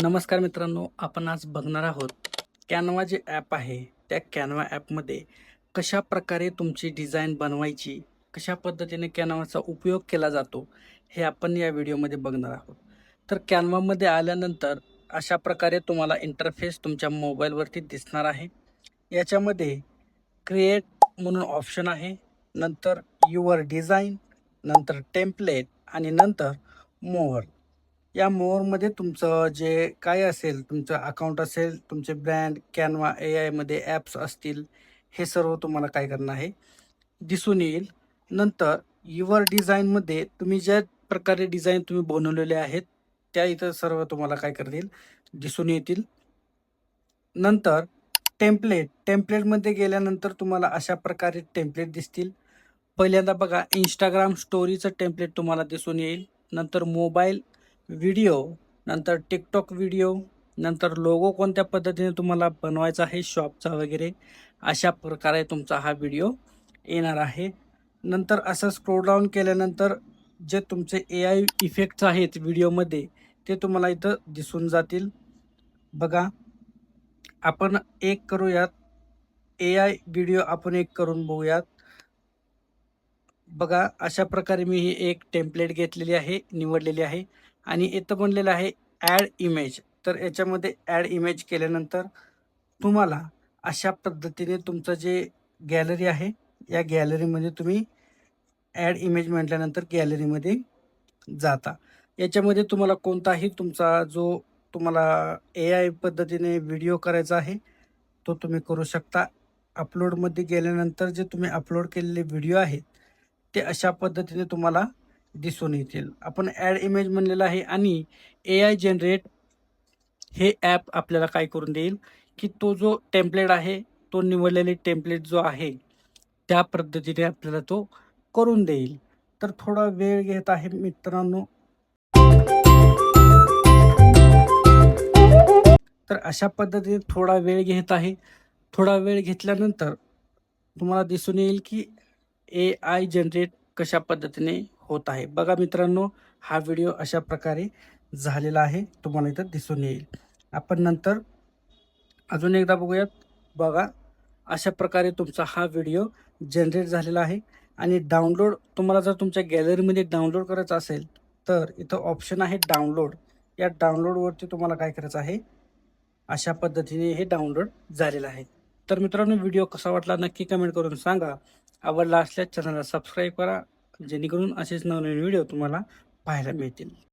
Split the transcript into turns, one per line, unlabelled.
नमस्कार मित्रांनो, आपण आज बघणार आहोत कॅनवा जे ॲप आहे, त्या कॅनवा ॲपमध्ये कशा प्रकारे तुमची डिझाईन बनवायची, कशा पद्धतीने कॅनवाचा उपयोग केला जातो, हे आपण या व्हिडिओमध्ये बघणार आहोत. तर कॅनवामध्ये आल्यानंतर अशा प्रकारे तुम्हाला इंटरफेस तुमच्या मोबाईलवरती दिसणार आहे. याच्यामध्ये क्रिएट म्हणून ऑप्शन आहे, नंतर युअर डिझाइन, नंतर टेम्पलेट आणि नंतर मोअर. या मोअरमध्ये तुमचं जे काय असेल, तुमचं अकाउंट असेल, तुमचे ब्रँड, कॅनवा एआयमध्ये ॲप्स असतील, हे सर्व तुम्हाला काय करणं आहे, दिसून येईल. नंतर युअर डिझाईनमध्ये तुम्ही ज्या प्रकारे डिझाईन तुम्ही बनवलेले आहेत, त्या इथं सर्व तुम्हाला काय करतील, दिसून येतील. नंतर टेम्पलेटमध्ये गेल्यानंतर तुम्हाला अशा प्रकारे टेम्पलेट दिसतील. पहिल्यांदा बघा, इंस्टाग्राम स्टोरीचं टेम्पलेट तुम्हाला दिसून येईल. नंतर मोबाईल व्हिडिओ, नंतर टिकटॉक व्हिडिओ, नंतर लोगो कोणत्या पद्धतीने तुम्हाला बनवायचा आहे शॉपचा वगैरे, अशा प्रकारे तुमचा हा व्हिडिओ येणार आहे. नंतर असं स्क्रोल डाऊन केल्यानंतर जे तुमचे AI इफेक्ट्स आहेत व्हिडिओमध्ये, ते तुम्हाला इथं दिसून जातील. बघा, आपण एक करूयात, AI व्हिडिओ आपण एक करून बघूयात. बघा, अशा प्रकारे मी ही एक टेम्पलेट घेतलेली आहे, निवडलेली आहे आणि इथं बनलेलं आहे ॲड इमेज. तर याच्यामध्ये ॲड इमेज केल्यानंतर तुम्हाला अशा पद्धतीने तुमचं जे गॅलरी आहे, या गॅलरीमध्ये तुम्ही ॲड इमेज म्हटल्यानंतर गॅलरीमध्ये जाता. याच्यामध्ये तुम्हाला कोणताही तुमचा जो तुम्हाला AI पद्धतीने व्हिडिओ करायचा आहे, तो तुम्ही करू शकता. अपलोडमध्ये गेल्यानंतर जे तुम्ही अपलोड केलेले व्हिडिओ आहेत, ते अशा पद्धतीने तुम्हाला दिसून येतील. आपण ॲड इमेज म्हणलेलं आहे आणि AI जनरेट हे ॲप आपल्याला काय करून देईल, की तो जो टेम्पलेट आहे, तो निवडलेले टेम्पलेट जो आहे, त्या पद्धतीने आपल्याला तो करून देईल. तर थोडा वेळ घेत आहे मित्रांनो. तर अशा पद्धतीने थोडा वेळ घेत आहे. थोडा वेळ घेतल्यानंतर तुम्हाला दिसून येईल, की AI जनरेट कशा पद्धतीने होत आहे. बघा मित्रांनो, हा व्हिडिओ अशा प्रकारे झालेला आहे. तुम्हाला इथं दिसून येईल. आपण नंतर अजून एकदा बघूयात. बघा, अशा प्रकारे तुमचा हा व्हिडिओ जनरेट झालेला आहे आणि डाउनलोड तुम्हाला जर तुमच्या गॅलरीमध्ये डाउनलोड करायचं असेल, तर इथं ऑप्शन आहे डाउनलोड. या डाउनलोडवरती तुम्हाला काय करायचं आहे, अशा पद्धतीने हे डाउनलोड झालेलं आहे. तर मित्रांनो, व्हिडिओ कसा वाटला नक्की कमेंट करून सांगा. आवडला असल्यास चॅनलला सबस्क्राईब करा, जेणेकरून असेच नवनवीन व्हिडिओ तुम्हाला पाहायला मिळतील.